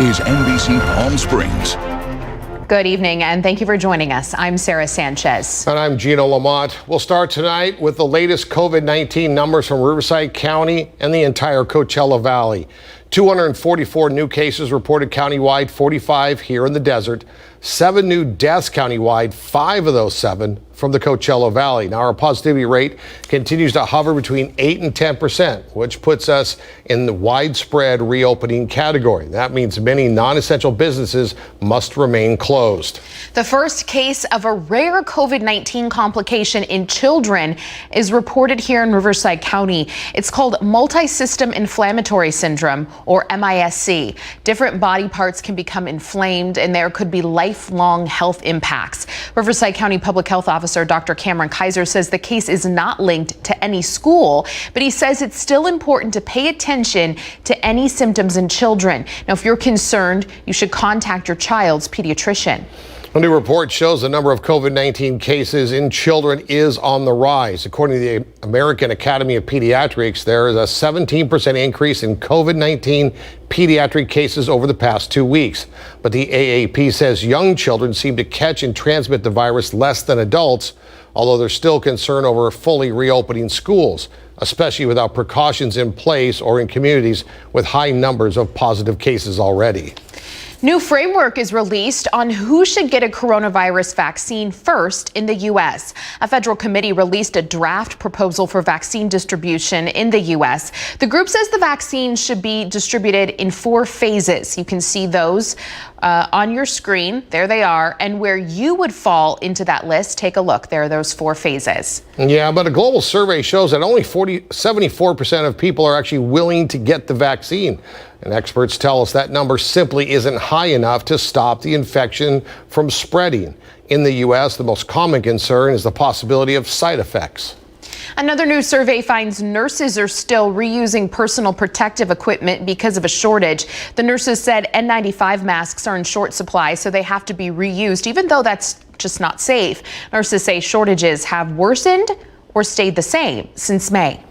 is NBC Palm Springs. Good evening, and thank you for joining us. I'm Sarah Sanchez. And I'm Gino Lamont. We'll start tonight with the latest COVID-19 numbers from Riverside County and the entire Coachella Valley. 244 new cases reported countywide, 45 here in the desert. 7 new deaths countywide, 5 of those 7 from the Coachella Valley. Now, our positivity rate continues to hover between 8 and 10%, which puts us in the widespread reopening category. That means many non-essential businesses must remain closed. The first case of a rare COVID-19 complication in children is reported here in Riverside County. It's called multi-system inflammatory syndrome, or MISC. Different body parts can become inflamed, and there could be lifelong health impacts. Riverside County Public Health Officer Dr. Cameron Kaiser says the case is not linked to any school, but he says it's still important to pay attention to any symptoms in children. Now, if you're concerned, you should contact your child's pediatrician. A new report shows the number of COVID-19 cases in children is on the rise. According to the American Academy of Pediatrics, there is a 17% increase in COVID-19 pediatric cases over the past 2 weeks. But the AAP says young children seem to catch and transmit the virus less than adults, although there's still concern over fully reopening schools, especially without precautions in place or in communities with high numbers of positive cases already. New framework is released on who should get a coronavirus vaccine first in the U.S. A federal committee released a draft proposal for vaccine distribution in the U.S. The group says the vaccine should be distributed in 4 phases. You can see those on your screen. There they are. And where you would fall into that list, take a look. There are those 4 phases. Yeah, but a global survey shows that only 74% of people are actually willing to get the vaccine. And experts tell us that number simply isn't high enough to stop the infection from spreading. In the U.S., the most common concern is the possibility of side effects. Another new survey finds nurses are still reusing personal protective equipment because of a shortage. The nurses said N95 masks are in short supply, so they have to be reused, even though that's just not safe. Nurses say shortages have worsened or stayed the same since May.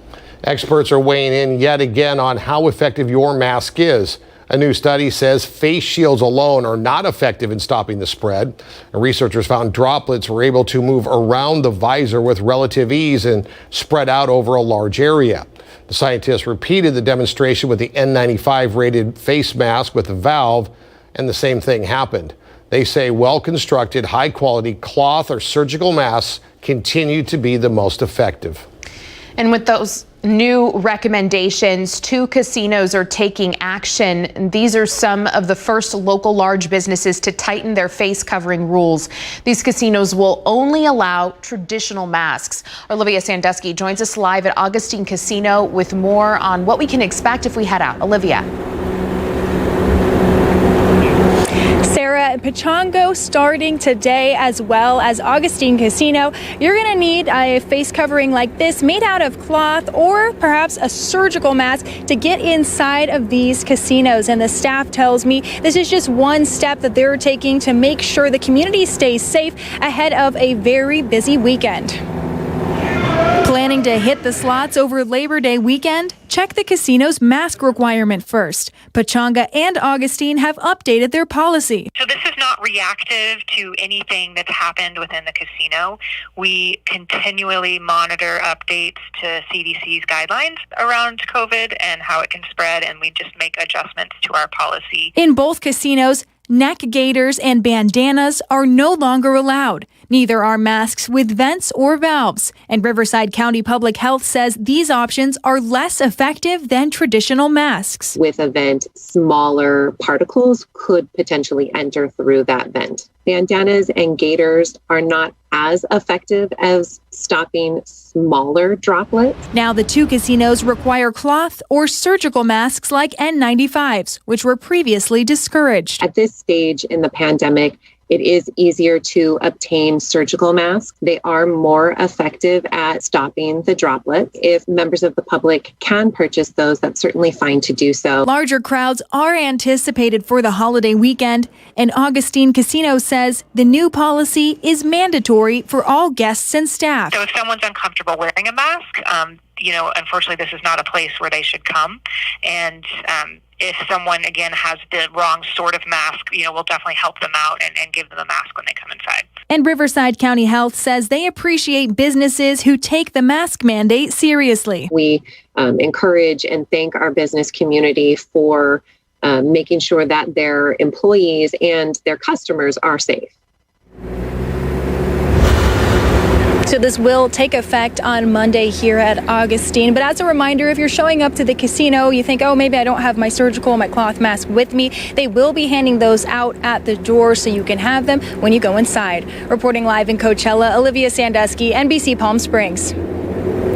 Experts are weighing in yet again on how effective your mask is. A new study says face shields alone are not effective in stopping the spread. And researchers found droplets were able to move around the visor with relative ease and spread out over a large area. The scientists repeated the demonstration with the N95 rated face mask with a valve, and the same thing happened. They say well-constructed, high-quality cloth or surgical masks continue to be the most effective. And with those new recommendations, 2 casinos are taking action. These are some of the first local large businesses to tighten their face covering rules. These casinos will only allow traditional masks. Olivia Sandusky joins us live at Augustine Casino with more on what we can expect if we head out. Olivia. Sarah, Pechongo starting today, as well as Augustine Casino. You're going to need a face covering like this made out of cloth or perhaps a surgical mask to get inside of these casinos. And the staff tells me this is just one step that they're taking to make sure the community stays safe ahead of a very busy weekend. Planning to hit the slots over Labor Day weekend? Check the casino's mask requirement first. Pechanga and Augustine have updated their policy. So this is not reactive to anything that's happened within the casino. We continually monitor updates to CDC's guidelines around COVID and how it can spread, and we just make adjustments to our policy. In both casinos, neck gaiters and bandanas are no longer allowed. Neither are masks with vents or valves. And Riverside County Public Health says these options are less effective than traditional masks. With a vent, smaller particles could potentially enter through that vent. Bandanas and gaiters are not as effective as stopping smaller droplets. Now the 2 casinos require cloth or surgical masks like N95s, which were previously discouraged. At this stage in the pandemic, it is easier to obtain surgical masks. They are more effective at stopping the droplet. If members of the public can purchase those, that's certainly fine to do so. Larger crowds are anticipated for the holiday weekend, and Augustine Casino says the new policy is mandatory for all guests and staff. So if someone's uncomfortable wearing a mask, unfortunately, this is not a place where they should come. And if someone, again, has the wrong sort of mask, we'll definitely help them out and give them a mask when they come inside. And Riverside County Health says they appreciate businesses who take the mask mandate seriously. We encourage and thank our business community for making sure that their employees and their customers are safe. So this will take effect on Monday here at Augustine. But as a reminder, if you're showing up to the casino, you think, oh, maybe I don't have my surgical, my cloth mask with me. They will be handing those out at the door so you can have them when you go inside. Reporting live in Coachella, Olivia Sandusky, NBC Palm Springs.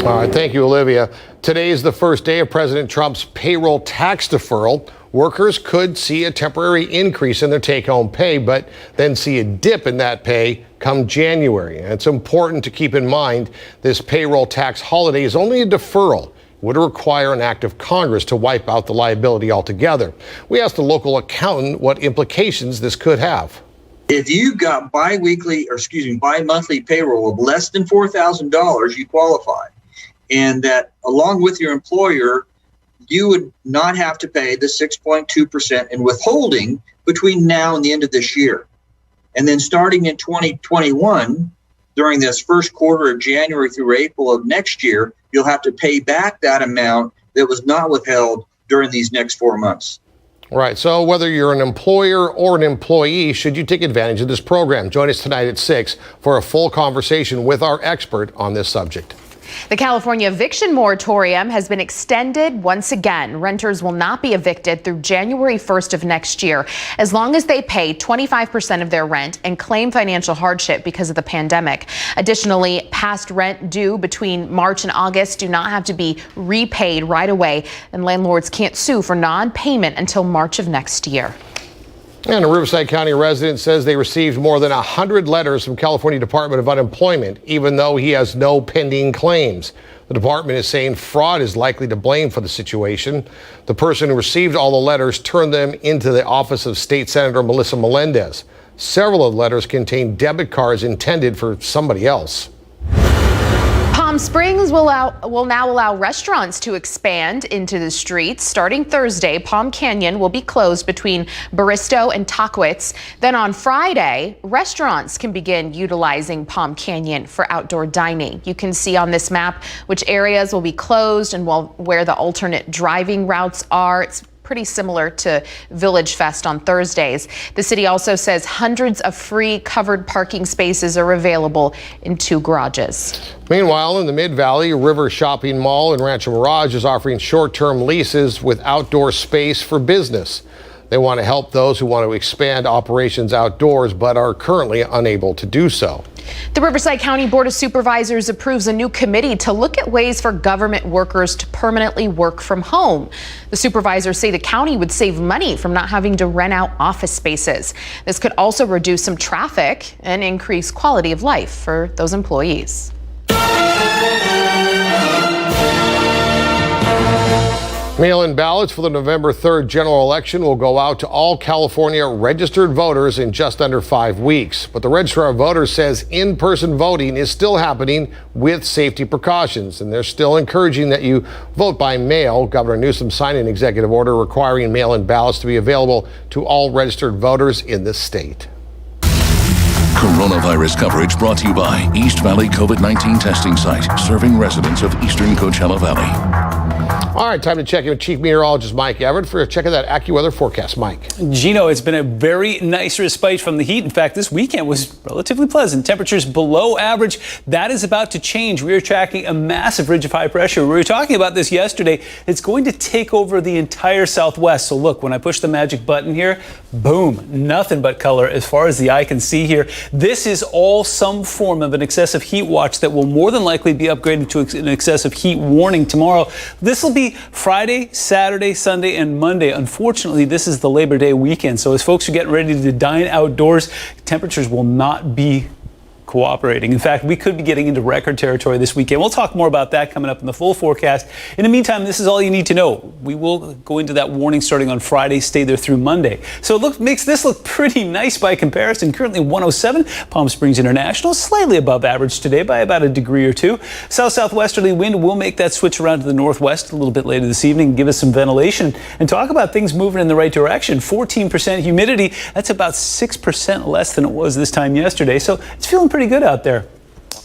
All right, thank you, Olivia. Today is the first day of President Trump's payroll tax deferral. Workers could see a temporary increase in their take-home pay, but then see a dip in that pay come January. And it's important to keep in mind this payroll tax holiday is only a deferral. It would require an act of Congress to wipe out the liability altogether. We asked a local accountant what implications this could have. If you got bi-monthly payroll of less than $4,000, you qualify. And that along with your employer, you would not have to pay the 6.2% in withholding between now and the end of this year. And then starting in 2021, during this first quarter of January through April of next year, you'll have to pay back that amount that was not withheld during these next 4 months. Right. So whether you're an employer or an employee, should you take advantage of this program? Join us tonight at 6 for a full conversation with our expert on this subject. The California eviction moratorium has been extended once again. Renters will not be evicted through January 1st of next year, as long as they pay 25% of their rent and claim financial hardship because of the pandemic. Additionally, past rent due between March and August do not have to be repaid right away, and landlords can't sue for non-payment until March of next year. And a Riverside County resident says they received more than 100 letters from California Department of Unemployment, even though he has no pending claims. The department is saying fraud is likely to blame for the situation. The person who received all the letters turned them into the office of State Senator Melissa Melendez. Several of the letters contain debit cards intended for somebody else. Palm Springs will now allow restaurants to expand into the streets. Starting Thursday, Palm Canyon will be closed between Baristo and Tockwitz. Then on Friday, restaurants can begin utilizing Palm Canyon for outdoor dining. You can see on this map which areas will be closed and where the alternate driving routes are. It's pretty similar to Village Fest on Thursdays. The city also says hundreds of free covered parking spaces are available in 2 garages. Meanwhile, in the Mid-Valley, River Shopping Mall in Rancho Mirage is offering short-term leases with outdoor space for business. They want to help those who want to expand operations outdoors but are currently unable to do so. The Riverside County Board of Supervisors approves a new committee to look at ways for government workers to permanently work from home. The supervisors say the county would save money from not having to rent out office spaces. This could also reduce some traffic and increase quality of life for those employees. Mail-in ballots for the November 3rd general election will go out to all California registered voters in just under 5 weeks. But the Registrar of Voters says in-person voting is still happening with safety precautions, and they're still encouraging that you vote by mail. Governor Newsom signed an executive order requiring mail-in ballots to be available to all registered voters in the state. Coronavirus coverage brought to you by East Valley COVID-19 testing site, serving residents of eastern Coachella Valley. All right, time to check in with Chief Meteorologist Mike Everett for a check of that AccuWeather forecast. Mike. Gino, it's been a very nice respite from the heat. In fact, this weekend was relatively pleasant. Temperatures below average. That is about to change. We are tracking a massive ridge of high pressure. We were talking about this yesterday. It's going to take over the entire Southwest. So look, when I push the magic button here, boom, nothing but color as far as the eye can see here. This is all some form of an excessive heat watch that will more than likely be upgraded to an excessive heat warning tomorrow. This will be Friday, Saturday, Sunday, and Monday. Unfortunately, this is the Labor Day weekend. So as folks are getting ready to dine outdoors, temperatures will not be cooperating. In fact, we could be getting into record territory this weekend. We'll talk more about that coming up in the full forecast. In the meantime, this is all you need to know. We will go into that warning starting on Friday, stay there through Monday. So it makes this look pretty nice by comparison. Currently 107, Palm Springs International, slightly above average today by about a degree or two. South-southwesterly wind will make that switch around to the northwest a little bit later this evening, give us some ventilation, and talk about things moving in the right direction. 14% humidity, that's about 6% less than it was this time yesterday, so it's feeling pretty good out there.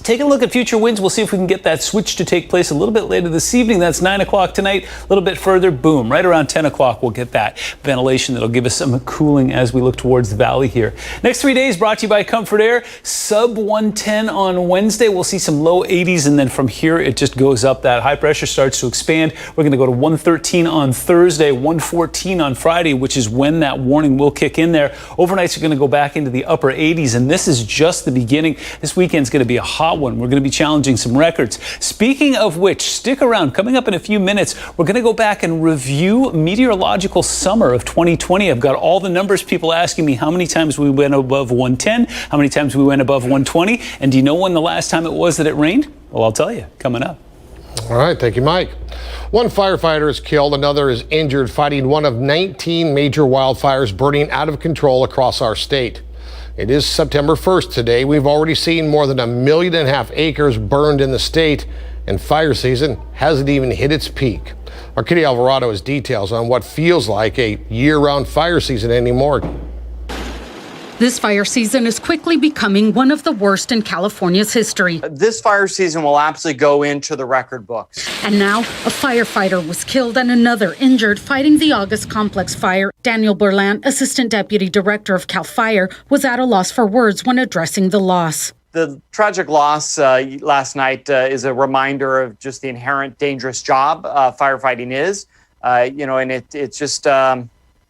Taking a look at future winds, we'll see if we can get that switch to take place a little bit later this evening. That's 9 o'clock tonight. A little bit further, boom, right around 10 o'clock, we'll get that ventilation that'll give us some cooling as we look towards the valley here. Next 3 days brought to you by Comfort Air. Sub 110 on Wednesday. We'll see some low 80s, and then from here it just goes up. That high pressure starts to expand. We're going to go to 113 on Thursday, 114 on Friday, which is when that warning will kick in there. Overnights are going to go back into the upper 80s, and this is just the beginning. This weekend's going to be a hot one. We're going to be challenging some records. Speaking of which, stick around. Coming up in a few minutes, we're going to go back and review meteorological summer of 2020. I've got all the numbers, people asking me how many times we went above 110, how many times we went above 120, and do you know when the last time it was that it rained? Well, I'll tell you, coming up. All right, thank you, Mike. One firefighter is killed, another is injured fighting one of 19 major wildfires burning out of control across our state. It is September 1st today. We've already seen more than 1.5 million acres burned in the state, and fire season hasn't even hit its peak. Our Kitty Alvarado has details on what feels like a year-round fire season anymore. This fire season is quickly becoming one of the worst in California's history. This fire season will absolutely go into the record books. And now a firefighter was killed and another injured fighting the August Complex fire. Daniel Berlant, Assistant Deputy Director of CAL FIRE, was at a loss for words when addressing the loss. The tragic loss last night is a reminder of just the inherent dangerous job firefighting is. And it's just...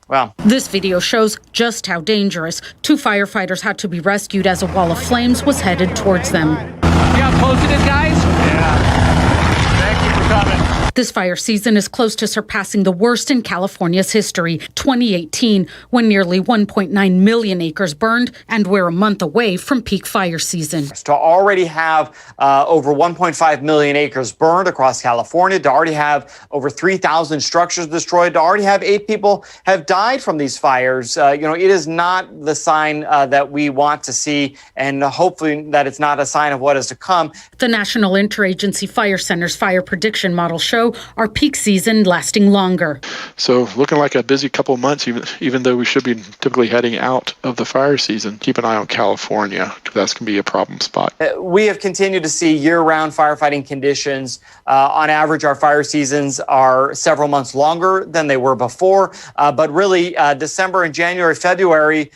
Well, this video shows just how dangerous. 2 firefighters had to be rescued as a wall of flames was headed towards them. See how close it is, guys? Yeah. Thank you for coming. This fire season is close to surpassing the worst in California's history, 2018, when nearly 1.9 million acres burned, and we're a month away from peak fire season. To already have over 1.5 million acres burned across California, to already have over 3,000 structures destroyed, to already have 8 people have died from these fires, it is not the sign that we want to see, and hopefully that it's not a sign of what is to come. The National Interagency Fire Center's fire prediction model show our peak season lasting longer. So looking like a busy couple of months, even though we should be typically heading out of the fire season. Keep an eye on California, because that's going to be a problem spot. We have continued to see year-round firefighting conditions. On average, our fire seasons are several months longer than they were before. But really, December and January, February,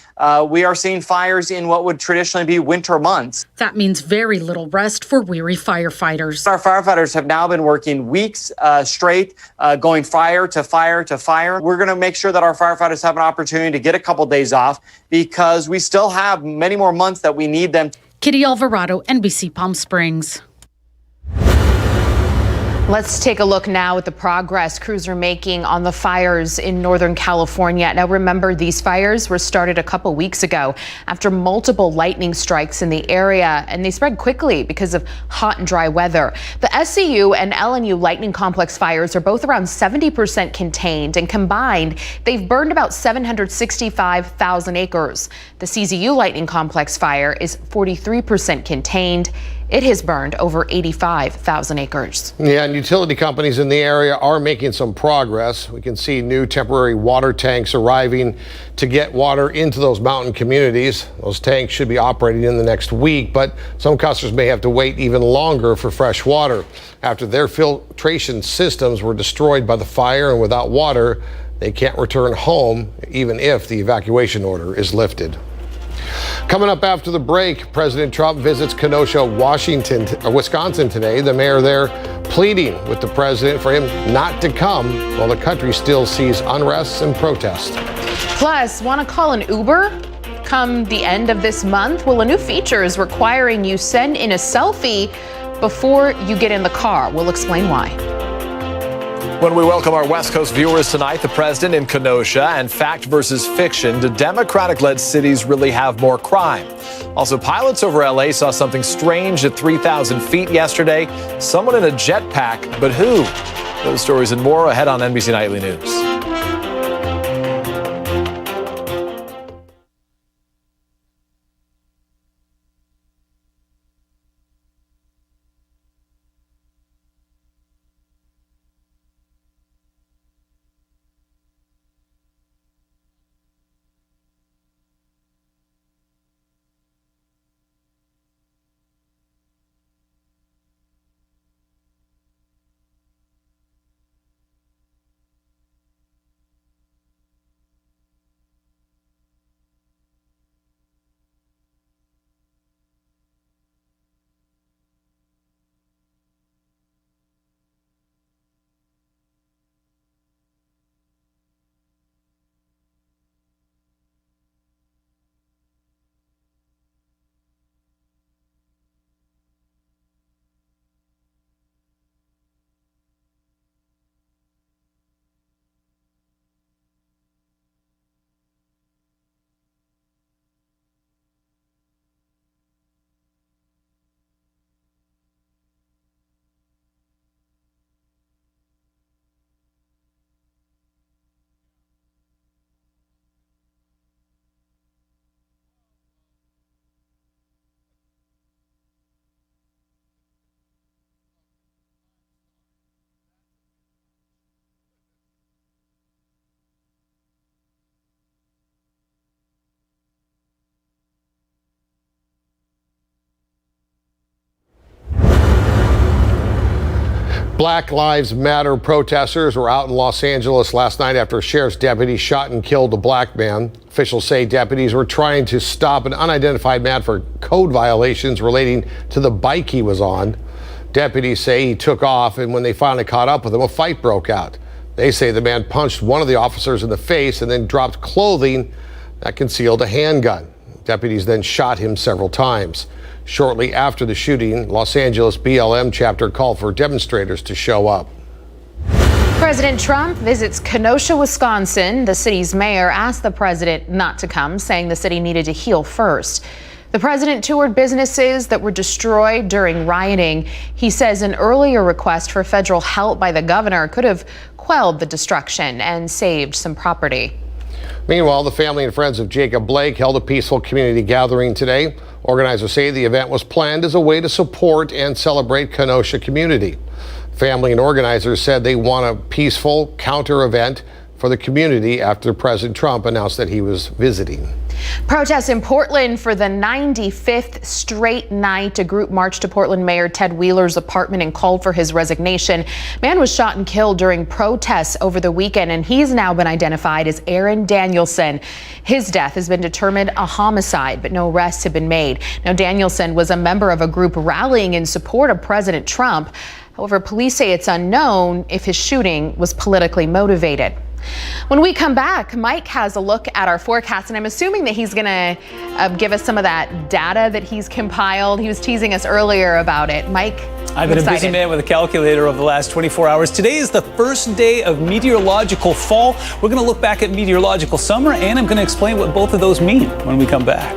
we are seeing fires in what would traditionally be winter months. That means very little rest for weary firefighters. Our firefighters have now been working weeks straight, going fire to fire to fire. We're going to make sure that our firefighters have an opportunity to get a couple days off, because we still have many more months that we need them. Kitty Alvarado, NBC Palm Springs. Let's take a look now at the progress crews are making on the fires in Northern California. Now, remember, these fires were started a couple weeks ago after multiple lightning strikes in the area, and they spread quickly because of hot and dry weather. The SCU and LNU lightning complex fires are both around 70% contained, and combined, they've burned about 765,000 acres. The CZU lightning complex fire is 43% contained. It has burned over 85,000 acres. Yeah, and utility companies in the area are making some progress. We can see new temporary water tanks arriving to get water into those mountain communities. Those tanks should be operating in the next week, but some customers may have to wait even longer for fresh water. After their filtration systems were destroyed by the fire, and without water, they can't return home even if the evacuation order is lifted. Coming up after the break, President Trump visits Kenosha, Wisconsin today. The mayor there pleading with the president for him not to come while the country still sees unrest and protests. Plus, want to call an Uber? Come the end of this month, well, a new feature is requiring you send in a selfie before you get in the car. We'll explain why. When we welcome our West Coast viewers tonight, the president in Kenosha and fact versus fiction. Do Democratic-led cities really have more crime? Also, pilots over LA saw something strange at 3,000 feet yesterday. Someone in a jetpack, but who? Those stories and more ahead on NBC Nightly News. Black Lives Matter protesters were out in Los Angeles last night after a sheriff's deputy shot and killed a black man. Officials say deputies were trying to stop an unidentified man for code violations relating to the bike he was on. Deputies say he took off, and when they finally caught up with him, a fight broke out. They say the man punched one of the officers in the face and then dropped clothing that concealed a handgun. Deputies then shot him several times. Shortly after the shooting, Los Angeles BLM chapter called for demonstrators to show up. President Trump visits Kenosha, Wisconsin. The city's mayor asked the president not to come, saying the city needed to heal first. The president toured businesses that were destroyed during rioting. He says an earlier request for federal help by the governor could have quelled the destruction and saved some property. Meanwhile, the family and friends of Jacob Blake held a peaceful community gathering today. Organizers say the event was planned as a way to support and celebrate Kenosha community. Family and organizers said they want a peaceful counter event for the community after President Trump announced that he was visiting. Protests in Portland for the 95th straight night. A group marched to Portland Mayor Ted Wheeler's apartment and called for his resignation. Man was shot and killed during protests over the weekend, and he's now been identified as Aaron Danielson. His death has been determined a homicide, but no arrests have been made. Now, Danielson was a member of a group rallying in support of President Trump. However, police say it's unknown if his shooting was politically motivated. When we come back, Mike has a look at our forecast, and I'm assuming that he's going to give us some of that data that he's compiled. He was teasing us earlier about it. Mike, I've been a busy man with a calculator over the last 24 hours. Today is the first day of meteorological fall. We're going to look back at meteorological summer, and I'm going to explain what both of those mean when we come back.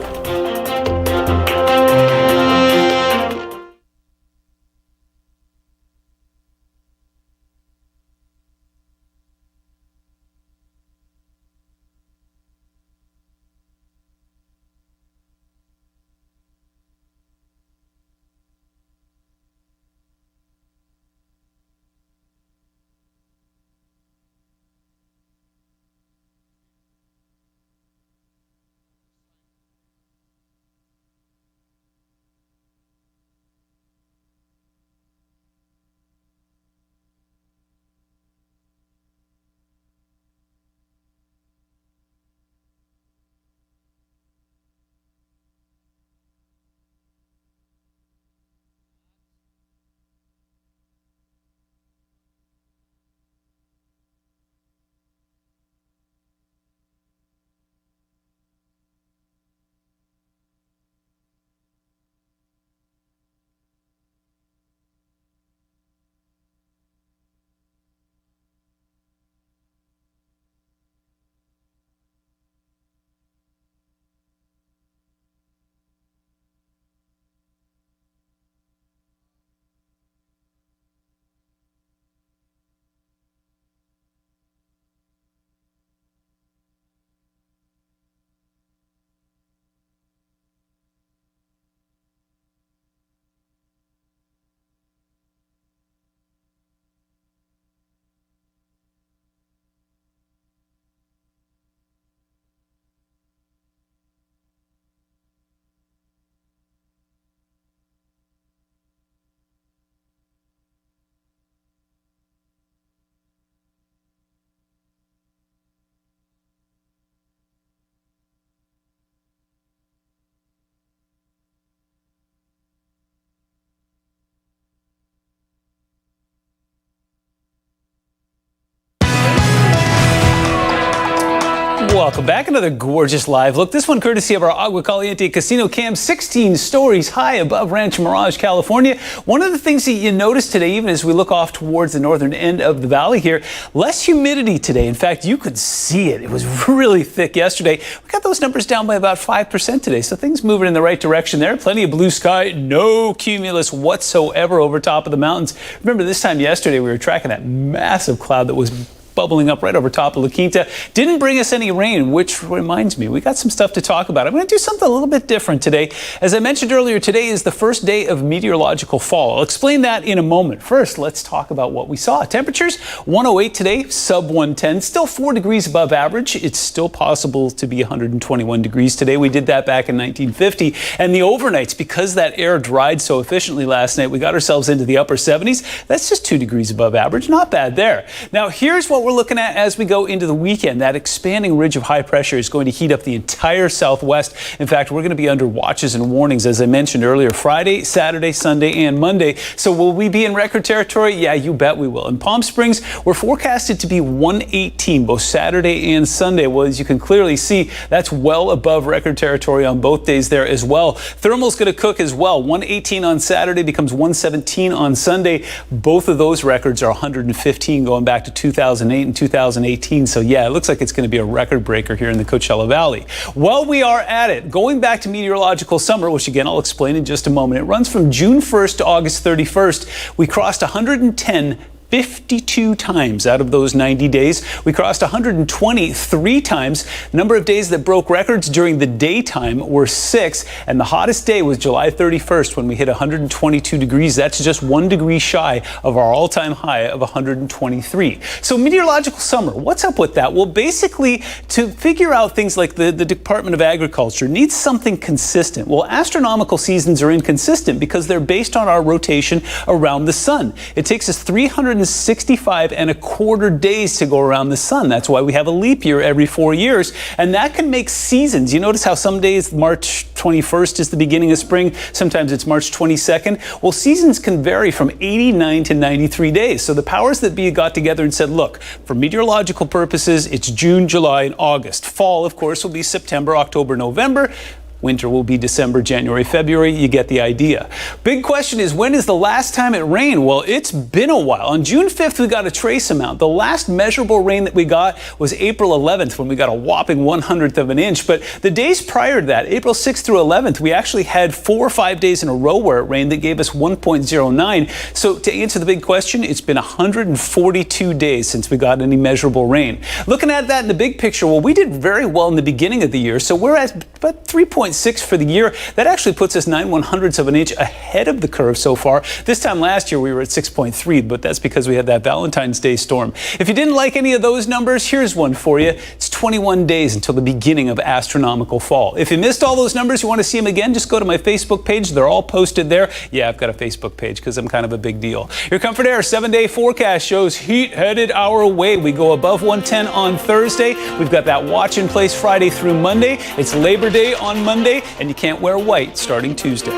Welcome back. Another gorgeous live look. This one courtesy of our Agua Caliente Casino Cam, 16 stories high above Rancho Mirage, California. One of the things that you notice today, even as we look off towards the northern end of the valley here, less humidity today. In fact, you could see it. It was really thick yesterday. We got those numbers down by about 5% today, so things moving in the right direction there. Plenty of blue sky, no cumulus whatsoever over top of the mountains. Remember this time yesterday, we were tracking that massive cloud that was bubbling up right over top of La Quinta. Didn't bring us any rain, which reminds me, we got some stuff to talk about. I'm going to do something a little bit different today. As I mentioned earlier, today is the first day of meteorological fall. I'll explain that in a moment. First, let's talk about what we saw. Temperatures 108 today, sub 110, still 4 degrees above average. It's still possible to be 121 degrees today. We did that back in 1950. And the overnights, because that air dried so efficiently last night, we got ourselves into the upper 70s. That's just 2 degrees above average. Not bad there. Now, here's what we're looking at as we go into the weekend. That expanding ridge of high pressure is going to heat up the entire southwest. In fact, we're going to be under watches and warnings, as I mentioned earlier, Friday, Saturday, Sunday, and Monday. So will we be in record territory? Yeah, you bet we will. In Palm Springs, we're forecasted to be 118 both Saturday and Sunday. Well, as you can clearly see, that's well above record territory on both days there as well. Thermal's going to cook as well. 118 on Saturday becomes 117 on Sunday. Both of those records are 115 going back to 2008 and 2018. So yeah, it looks like it's going to be a record breaker here in the Coachella Valley. While we are at it, going back to meteorological summer, which again I'll explain in just a moment, it runs from June 1st to August 31st. We crossed 52 times out of those 90 days. We crossed 123 times. Number of days that broke records during the daytime were 6, and the hottest day was July 31st when we hit 122 degrees. That's just 1 degree shy of our all-time high of 123. So meteorological summer, what's up with that? Well, basically, to figure out things like the Department of Agriculture needs something consistent. Well, astronomical seasons are inconsistent because they're based on our rotation around the sun. It takes us 365 and a quarter days to go around the sun. That's why we have a leap year every 4 years. And that can make seasons. You notice how some days March 21st is the beginning of spring. Sometimes it's March 22nd. Well, seasons can vary from 89 to 93 days. So the powers that be got together and said, look, for meteorological purposes, it's June, July, and August. Fall, of course, will be September, October, November. Winter will be December, January, February. You get the idea. Big question is, when is the last time it rained? Well, it's been a while. On June 5th, we got a trace amount. The last measurable rain that we got was April 11th when we got a whopping 1/100th of an inch. But the days prior to that, April 6th through 11th, we actually had 4 or 5 days in a row where it rained that gave us 1.09. So to answer the big question, it's been 142 days since we got any measurable rain. Looking at that in the big picture, well, we did very well in the beginning of the year. So we're at about 3.6 for the year. That actually puts us 9/100ths of an inch ahead of the curve so far. This time last year we were at 6.3, but that's because we had that Valentine's Day storm. If you didn't like any of those numbers, here's one for you. It's 21 days until the beginning of astronomical fall. If you missed all those numbers, you want to see them again, just go to my Facebook page. They're all posted there. Yeah, I've got a Facebook page because I'm kind of a big deal. Your Comfort Air 7-day forecast shows heat headed our way. We go above 110 on Thursday. We've got that watch in place Friday through Monday. It's Labor Day on Monday. And you can't wear white starting Tuesday.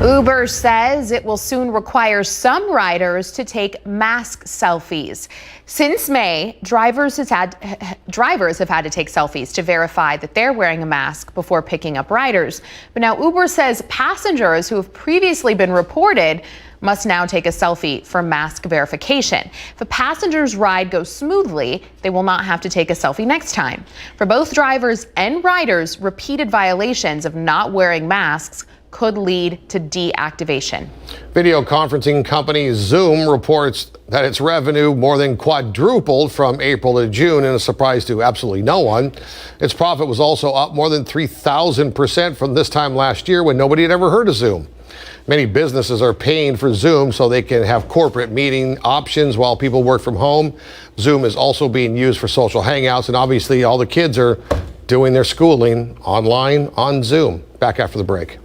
Uber says it will soon require some riders to take mask selfies. Since May, drivers have had to take selfies to verify that they're wearing a mask before picking up riders. But now Uber says passengers who have previously been reported must now take a selfie for mask verification. If a passenger's ride goes smoothly, they will not have to take a selfie next time. For both drivers and riders, repeated violations of not wearing masks could lead to deactivation. Video conferencing company Zoom reports that its revenue more than quadrupled from April to June in a surprise to absolutely no one. Its profit was also up more than 3,000% from this time last year when nobody had ever heard of Zoom. Many businesses are paying for Zoom so they can have corporate meeting options while people work from home. Zoom is also being used for social hangouts, and obviously all the kids are doing their schooling online on Zoom. Back after the break.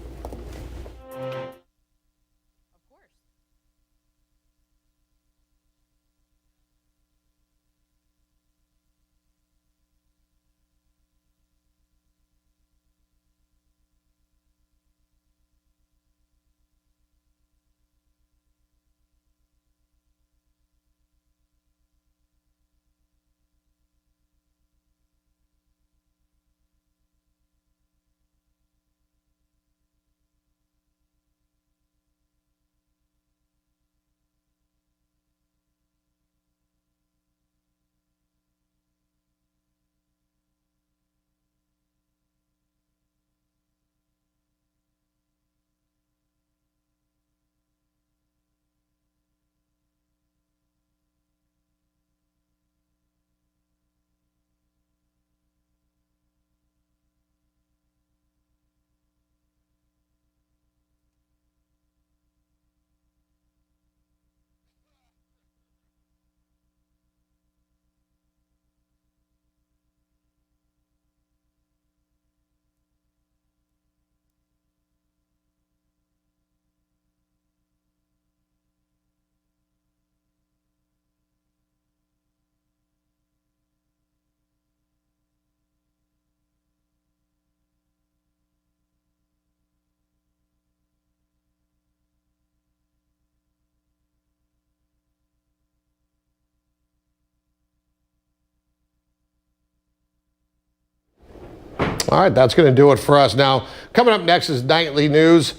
All right, that's going to do it for us. Now, coming up next is Nightly News.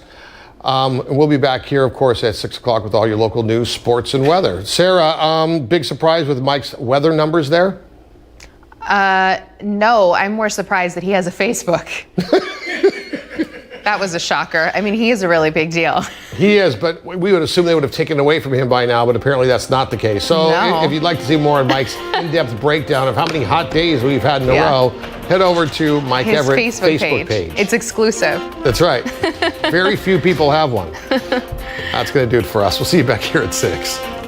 We'll be back here, of course, at 6 o'clock with all your local news, sports, and weather. Sarah, big surprise with Mike's weather numbers there? No, I'm more surprised that he has a Facebook. That was a shocker. I mean, he is a really big deal. He is, but we would assume they would have taken it away from him by now, but apparently that's not the case. So if you'd like to see more of Mike's in-depth breakdown of how many hot days we've had in a row, head over to Mike His Everett's Facebook page. It's exclusive. That's right. Very few people have one. That's going to do it for us. We'll see you back here at 6.